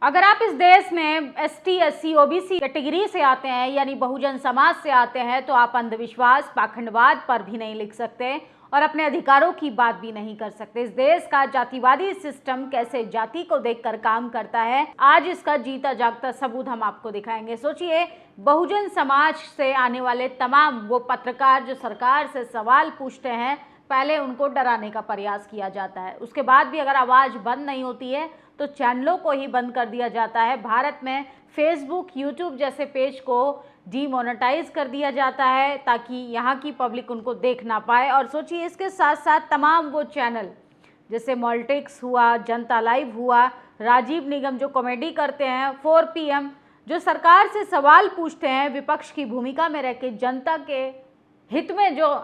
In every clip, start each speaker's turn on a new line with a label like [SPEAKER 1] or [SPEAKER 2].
[SPEAKER 1] अगर आप इस देश में एसटी, एससी, ओबीसी कैटेगरी से आते हैं यानी बहुजन समाज से आते हैं तो आप अंधविश्वास, पाखंडवाद पर भी नहीं लिख सकते और अपने अधिकारों की बात भी नहीं कर सकते। इस देश का जातिवादी सिस्टम कैसे जाति को देखकर काम करता है, आज इसका जीता जागता सबूत हम आपको दिखाएंगे। सोचिए, बहुजन समाज से आने वाले तमाम वो पत्रकार जो सरकार से सवाल पूछते हैं, पहले उनको डराने का प्रयास किया जाता है। उसके बाद भी अगर आवाज़ बंद नहीं होती है तो चैनलों को ही बंद कर दिया जाता है। भारत में फेसबुक, यूट्यूब जैसे पेज को डीमोनेटाइज कर दिया जाता है ताकि यहाँ की पब्लिक उनको देख ना पाए। और सोचिए, इसके साथ साथ तमाम वो चैनल जैसे मॉल्टिक्स हुआ, जनता लाइव हुआ, राजीव निगम जो कॉमेडी करते हैं, 4 PM जो सरकार से सवाल पूछते हैं, विपक्ष की भूमिका में रह के जनता के हित में जो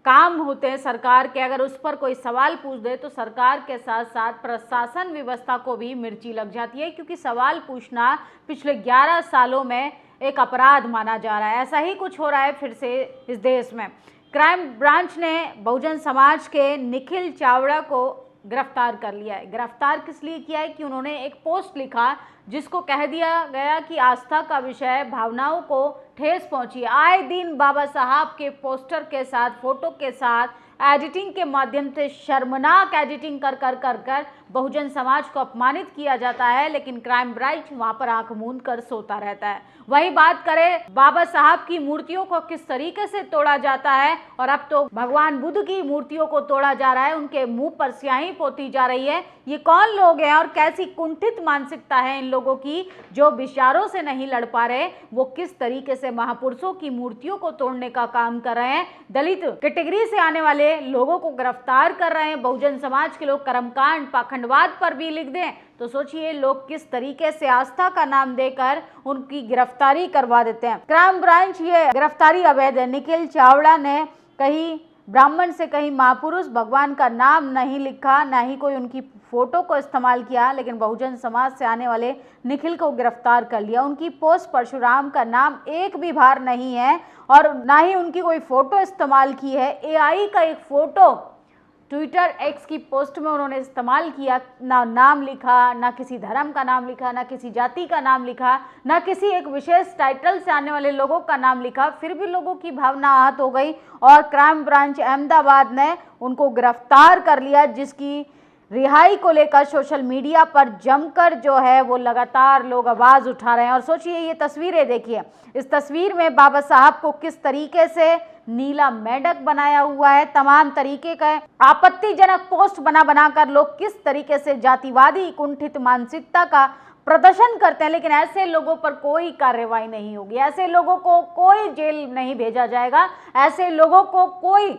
[SPEAKER 1] काम होते हैं सरकार के, अगर उस पर कोई सवाल पूछ दे तो सरकार के साथ साथ प्रशासन व्यवस्था को भी मिर्ची लग जाती है, क्योंकि सवाल पूछना पिछले 11 सालों में एक अपराध माना जा रहा है। ऐसा ही कुछ हो रहा है फिर से इस देश में। क्राइम ब्रांच ने बहुजन समाज के निखिल चावड़ा को गिरफ्तार कर लिया है। गिरफ्तार किस लिए किया है कि उन्होंने एक पोस्ट लिखा जिसको कह दिया गया कि आस्था का विषय, भावनाओं को ठेस पहुंची। आए दिन बाबा साहब के पोस्टर के साथ, फोटो के साथ एडिटिंग के माध्यम से शर्मनाक एडिटिंग कर बहुजन समाज को अपमानित किया जाता है, लेकिन क्राइम ब्रांच वहां पर आंख मूंद कर सोता रहता है। वही बात करें बाबा साहब की मूर्तियों को किस तरीके से तोड़ा जाता है, और अब तो भगवान बुद्ध की मूर्तियों को तोड़ा जा रहा है, उनके मुंह पर स्याही पोती जा रही है। ये कौन लोग हैं और कैसी कुंठित मानसिकता है इन लोगों की जो विचारों से नहीं लड़ पा रहे, वो किस तरीके से महापुरुषों की मूर्तियों को तोड़ने का काम कर रहे हैं। दलित कैटेगरी से आने वाले लोगों को गिरफ्तार कर रहे हैं। बहुजन समाज के लोग कर्मकांड, पाखंडवाद पर भी लिख दें तो सोचिए लोग किस तरीके से आस्था का नाम देकर उनकी गिरफ्तारी करवा देते हैं। क्राइम ब्रांच ये गिरफ्तारी अवैध है। निखिल चावड़ा ने कहीं ब्राह्मण से कहीं महापुरुष भगवान का नाम नहीं लिखा, ना ही कोई उनकी फोटो को इस्तेमाल किया, लेकिन बहुजन समाज से आने वाले निखिल को गिरफ्तार कर लिया। उनकी पोस्ट परशुराम का नाम एक भी बार नहीं है और ना ही उनकी कोई फोटो इस्तेमाल की है। AI का एक फोटो ट्विटर X की पोस्ट में उन्होंने इस्तेमाल किया, ना नाम लिखा, ना किसी धर्म का नाम लिखा, ना किसी जाति का नाम लिखा, ना किसी एक विशेष टाइटल से आने वाले लोगों का नाम लिखा। फिर भी लोगों की भावना आहत हो गई और क्राइम ब्रांच अहमदाबाद ने उनको गिरफ्तार कर लिया, जिसकी रिहाई को लेकर सोशल मीडिया पर जमकर जो है वो लगातार लोग आवाज़ उठा रहे हैं। और सोचिए, ये तस्वीरें देखिए, इस तस्वीर में बाबा साहब को किस तरीके से नीला मेंढक बनाया हुआ है। तमाम तरीके का आपत्तिजनक पोस्ट बनाकर लोग किस तरीके से जातिवादी कुंठित मानसिकता का प्रदर्शन करते हैं, लेकिन ऐसे लोगों पर कोई कार्रवाई नहीं होगी, ऐसे लोगों को कोई जेल नहीं भेजा जाएगा, ऐसे लोगों को कोई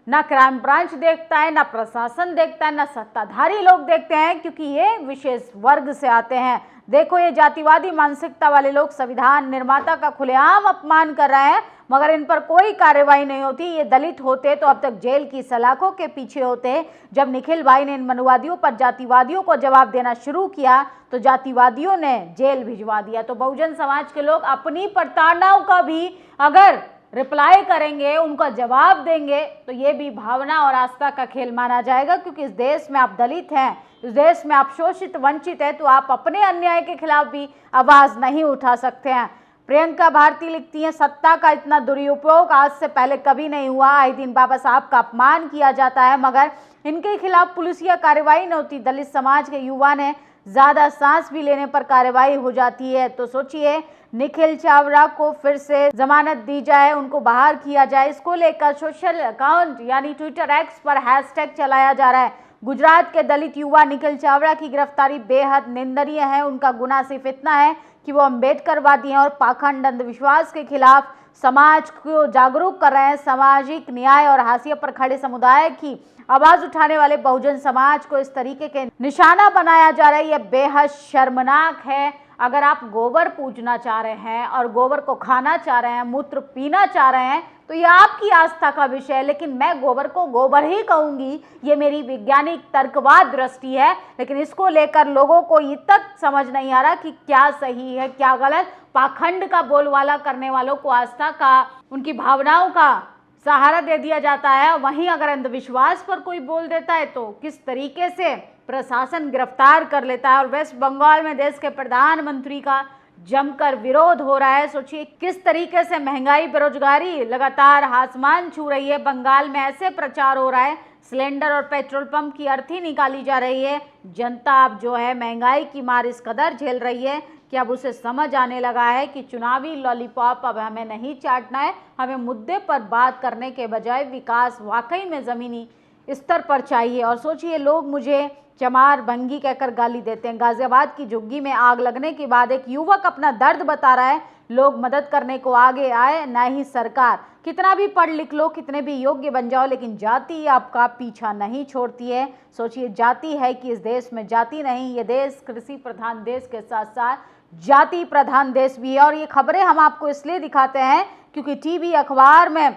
[SPEAKER 1] ना क्राइम ब्रांच देखता है, ना प्रशासन देखता है, ना सत्ताधारी लोग देखते हैं, क्योंकि ये विशेष वर्ग से आते हैं। देखो, ये जातिवादी मानसिकता वाले लोग संविधान निर्माता का खुलेआम अपमान कर रहे हैं, मगर इन पर कोई कार्रवाई नहीं होती। ये दलित होते तो अब तक जेल की सलाखों के पीछे होते। जब निखिल भाई ने इन मनुवादियों पर, जातिवादियों को जवाब देना शुरू किया तो जातिवादियों ने जेल भिजवा दिया। तो बहुजन समाज के लोग अपनी प्रताड़नाओं का भी अगर रिप्लाई करेंगे, उनका जवाब देंगे, तो ये भी भावना और आस्था का खेल माना जाएगा, क्योंकि इस देश में आप दलित हैं, इस देश में आप शोषित वंचित है, तो आप अपने अन्याय के खिलाफ भी आवाज़ नहीं उठा सकते हैं। प्रियंका भारती लिखती हैं, सत्ता का इतना दुरुपयोग आज से पहले कभी नहीं हुआ। आए दिन बाबा साहब का अपमान किया जाता है, मगर इनके खिलाफ पुलिसिया कार्रवाई न होती। दलित समाज के युवा ने ज़्यादा सांस भी लेने पर कार्रवाई हो जाती है। तो सोचिए, निखिल चावड़ा को फिर से जमानत दी जाए, उनको बाहर किया जाए, इसको लेकर सोशल अकाउंट यानी ट्विटर X पर हैशटैग चलाया जा रहा है। गुजरात के दलित युवा निखिल चावड़ा की गिरफ्तारी बेहद निंदनीय है। उनका गुनाह सिर्फ इतना है कि वो अम्बेडकरवादी हैं और पाखंड, अंधविश्वास के खिलाफ समाज को जागरूक कर रहे हैं। सामाजिक न्याय और हाशिए पर खड़े समुदाय की आवाज़ उठाने वाले बहुजन समाज को इस तरीके के निशाना बनाया जा रहा है। यह बेहद शर्मनाक है। अगर आप गोबर पूजना चाह रहे हैं और गोबर को खाना चाह रहे हैं, मूत्र पीना चाह रहे हैं, तो ये आपकी आस्था का विषय है, लेकिन मैं गोबर को गोबर ही कहूँगी। ये मेरी वैज्ञानिक तर्कवाद दृष्टि है, लेकिन इसको लेकर लोगों को ये तक समझ नहीं आ रहा कि क्या सही है क्या गलत। पाखंड का बोलबाला करने वालों को आस्था का, उनकी भावनाओं का सहारा दे दिया जाता है। वहीं अगर अंधविश्वास पर कोई बोल देता है तो किस तरीके से प्रशासन गिरफ्तार कर लेता है और वेस्ट बंगाल में देश के प्रधानमंत्री का जमकर विरोध हो रहा है। सोचिए किस तरीके से महंगाई, बेरोजगारी लगातार आसमान छू रही है। बंगाल में ऐसे प्रचार हो रहा है, सिलेंडर और पेट्रोल पंप की अर्थी निकाली जा रही है। जनता अब जो है महंगाई की मार इस कदर झेल रही है कि अब उसे समझ आने लगा है कि चुनावी लॉलीपॉप अब हमें नहीं चाटना है, हमें मुद्दे पर बात करने के बजाय विकास वाकई में ज़मीनी स्तर पर चाहिए। और सोचिए लोग मुझे चमार भंगी कहकर गाली देते हैं। गाजियाबाद की झुग्गी में आग लगने के बाद एक युवक अपना दर्द बता रहा है, लोग मदद करने को आगे आए ना ही सरकार। कितना भी पढ़ लिख लो, कितने भी योग्य बन जाओ, लेकिन जाति आपका पीछा नहीं छोड़ती है। सोचिए जाति है कि इस देश में जाति नहीं, ये देश कृषि प्रधान देश के साथ साथ जाति प्रधान देश भी है। और ये खबरें हम आपको इसलिए दिखाते हैं क्योंकि टीवी अखबार में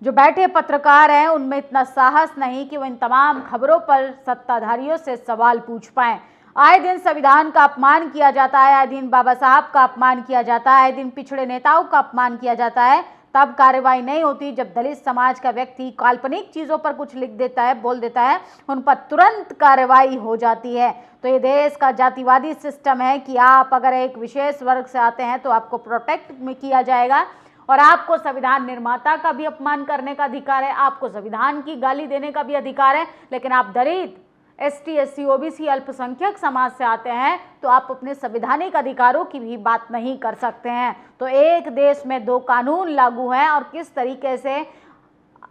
[SPEAKER 1] जो बैठे पत्रकार हैं उनमें इतना साहस नहीं कि वो इन तमाम खबरों पर सत्ताधारियों से सवाल पूछ पाएं। आए दिन संविधान का अपमान किया जाता है, आए दिन बाबा साहब का अपमान किया जाता है, आए दिन पिछड़े नेताओं का अपमान किया जाता है, तब कार्रवाई नहीं होती। जब दलित समाज का व्यक्ति काल्पनिक चीज़ों पर कुछ लिख देता है, बोल देता है, उन पर तुरंत कार्रवाई हो जाती है। तो ये देश का जातिवादी सिस्टम है कि आप अगर एक विशेष वर्ग से आते हैं तो आपको प्रोटेक्ट में किया जाएगा और आपको संविधान निर्माता का भी अपमान करने का अधिकार है, आपको संविधान की गाली देने का भी अधिकार है। लेकिन आप दलित, एसटी, एससी, ओबीसी, अल्पसंख्यक समाज से आते हैं तो आप अपने संवैधानिक अधिकारों की भी बात नहीं कर सकते हैं। तो एक देश में दो कानून लागू हैं और किस तरीके से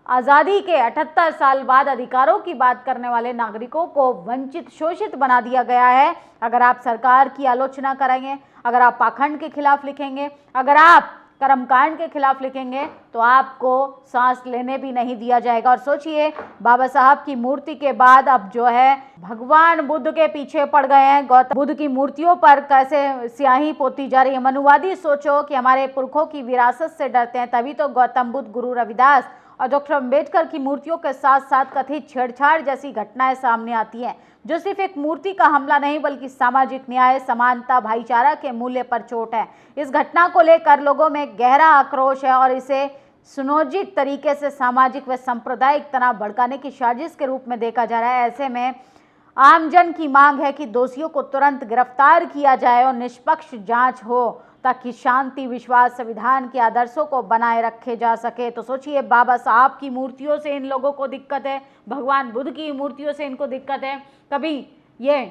[SPEAKER 1] आज़ादी के 78 साल बाद अधिकारों की बात करने वाले नागरिकों को वंचित, शोषित बना दिया गया है। अगर आप सरकार की आलोचना करेंगे, अगर आप पाखंड के खिलाफ लिखेंगे, अगर आप कर्मकांड के खिलाफ लिखेंगे तो आपको सांस लेने भी नहीं दिया जाएगा। और सोचिए बाबा साहब की मूर्ति के बाद अब जो है भगवान बुद्ध के पीछे पड़ गए हैं। गौतम बुद्ध की मूर्तियों पर कैसे स्याही पोती जा रही है। मनुवादी सोचो कि हमारे पुरखों की विरासत से डरते हैं, तभी तो गौतम बुद्ध, गुरु रविदास और डॉक्टर अम्बेडकर की मूर्तियों के साथ साथ कथित छेड़छाड़ जैसी घटनाएं सामने आती हैं, जो सिर्फ एक मूर्ति का हमला नहीं बल्कि सामाजिक न्याय, समानता, भाईचारा के मूल्य पर चोट है। इस घटना को लेकर लोगों में गहरा आक्रोश है और इसे सुनियोजित तरीके से सामाजिक व सांप्रदायिक तनाव भड़काने की साजिश के रूप में देखा जा रहा है। ऐसे में आमजन की मांग है कि दोषियों को तुरंत गिरफ्तार किया जाए और निष्पक्ष जांच हो ताकि शांति, विश्वास, संविधान के आदर्शों को बनाए रखे जा सके। तो सोचिए बाबा साहब की मूर्तियों से इन लोगों को दिक्कत है, भगवान बुद्ध की मूर्तियों से इनको दिक्कत है, कभी ये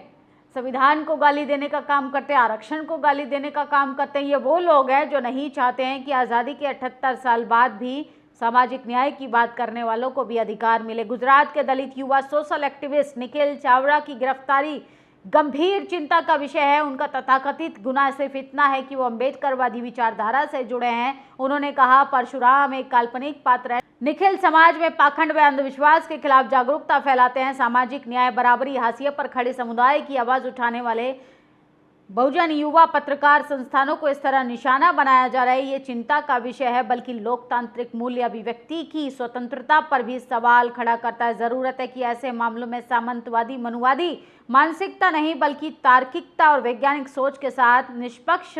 [SPEAKER 1] संविधान को गाली देने का काम करते हैं, आरक्षण को गाली देने का काम करते हैं। ये वो लोग हैं जो नहीं चाहते हैं कि आज़ादी के 78 साल बाद भी सामाजिक न्याय की बात करने वालों को भी अधिकार मिले। गुजरात के दलित युवा सोशल एक्टिविस्ट निखिल चावड़ा की गिरफ्तारी गंभीर चिंता का विषय है। उनका तथाकथित गुनाह सिर्फ इतना है कि वो अम्बेडकरवादी विचारधारा से जुड़े हैं। उन्होंने कहा परशुराम एक काल्पनिक पात्र है। निखिल समाज में पाखंड व अंधविश्वास के खिलाफ जागरूकता फैलाते हैं। सामाजिक न्याय, बराबरी, हाशिए पर खड़े समुदाय की आवाज उठाने वाले बहुजन युवा पत्रकार संस्थानों को इस तरह निशाना बनाया जा रहा है, ये चिंता का विषय है, बल्कि लोकतांत्रिक मूल्य, अभिव्यक्ति की स्वतंत्रता पर भी सवाल खड़ा करता है। ज़रूरत है कि ऐसे मामलों में सामंतवादी, मनुवादी मानसिकता नहीं बल्कि तार्किकता और वैज्ञानिक सोच के साथ निष्पक्ष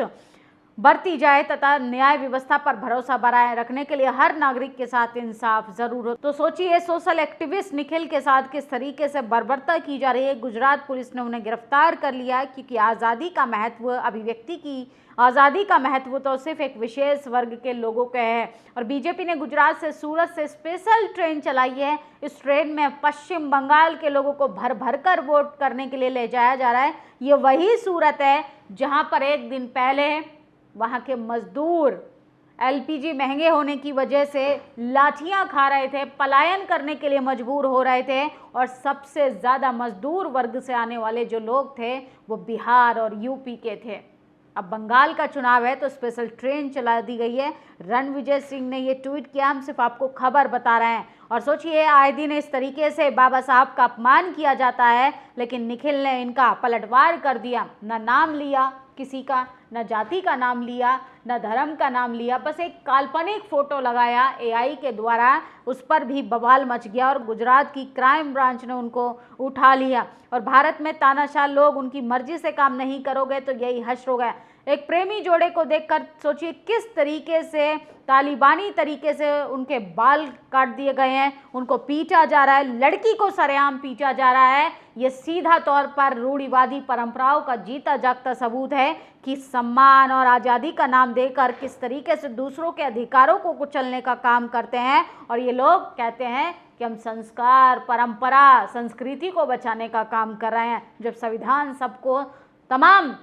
[SPEAKER 1] बरती जाए तथा न्याय व्यवस्था पर भरोसा बनाए रखने के लिए हर नागरिक के साथ इंसाफ जरूर हो। तो सोचिए सोशल एक्टिविस्ट निखिल के साथ किस तरीके से बर्बरता की जा रही है। गुजरात पुलिस ने उन्हें गिरफ्तार कर लिया क्योंकि आज़ादी का महत्व, अभिव्यक्ति की आज़ादी का महत्व तो सिर्फ एक विशेष वर्ग के लोगों के है। और बीजेपी ने गुजरात से सूरत से स्पेशल ट्रेन चलाई है। इस ट्रेन में पश्चिम बंगाल के लोगों को भर भर कर वोट करने के लिए ले जाया जा रहा है। ये वही सूरत है जहाँ पर एक दिन पहले वहाँ के मजदूर एलपीजी महंगे होने की वजह से लाठियां खा रहे थे, पलायन करने के लिए मजबूर हो रहे थे। और सबसे ज़्यादा मजदूर वर्ग से आने वाले जो लोग थे वो बिहार और यूपी के थे। अब बंगाल का चुनाव है तो स्पेशल ट्रेन चला दी गई है। रणविजय सिंह ने ये ट्वीट किया, हम सिर्फ आपको खबर बता रहे हैं। और सोचिए आए दिन इस तरीके से बाबा साहब का अपमान किया जाता है, लेकिन निखिल ने इनका पलटवार कर दिया। न नाम लिया किसी का, न जाति का नाम लिया, न धर्म का नाम लिया, बस एक काल्पनिक फ़ोटो लगाया एआई के द्वारा, उस पर भी बवाल मच गया और गुजरात की क्राइम ब्रांच ने उनको उठा लिया। और भारत में तानाशाह लोग उनकी मर्जी से काम नहीं करोगे तो यही हश्र हो गया। एक प्रेमी जोड़े को देखकर सोचिए किस तरीके से तालिबानी तरीके से उनके बाल काट दिए गए हैं, उनको पीटा जा रहा है, लड़की को सरेआम पीटा जा रहा है। ये सीधा तौर पर रूढ़िवादी परंपराओं का जीता जागता सबूत है कि सम्मान और आज़ादी का नाम देकर किस तरीके से दूसरों के अधिकारों को कुचलने का काम करते हैं। और ये लोग कहते हैं कि हम संस्कार, परंपरा, संस्कृति को बचाने का काम कर रहे हैं, जब संविधान सबको तमाम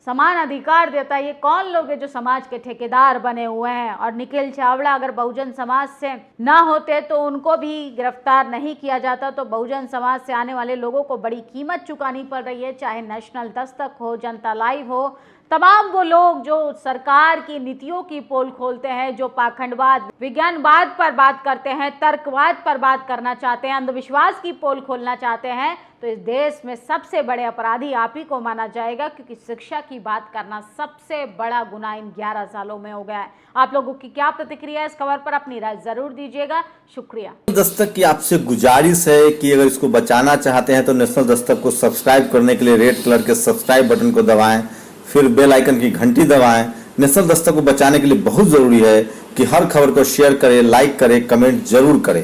[SPEAKER 1] समान अधिकार देता है। ये कौन लोग हैं जो समाज के ठेकेदार बने हुए हैं? और निखिल चावड़ा अगर बहुजन समाज से ना होते तो उनको भी गिरफ्तार नहीं किया जाता, तो बहुजन समाज से आने वाले लोगों को बड़ी कीमत चुकानी पड़ रही है। चाहे नेशनल दस्तक हो, जनता लाइव हो, तमाम वो लोग जो सरकार की नीतियों की पोल खोलते हैं, जो पाखंडवाद, विज्ञानवाद पर बात करते हैं, तर्कवाद पर बात करना चाहते हैं, अंधविश्वास की पोल खोलना चाहते हैं, तो इस देश में सबसे बड़े अपराधी आप ही को माना जाएगा, क्योंकि शिक्षा की बात करना सबसे बड़ा गुनाह इन 11 सालों में हो गया है। आप लोगों की क्या प्रतिक्रिया है इस खबर पर? अपनी राय जरूर दीजिएगा। शुक्रिया।
[SPEAKER 2] दस्तक की आपसे गुजारिश है कि अगर इसको बचाना चाहते हैं तो नेशनल दस्तक को सब्सक्राइब करने के लिए रेड कलर के सब्सक्राइब बटन को दबाएं, फिर बेल आइकन की घंटी दबाएं। नेशनल दस्तक को बचाने के लिए बहुत जरूरी है कि हर खबर को शेयर करें, लाइक करें, कमेंट जरूर करें।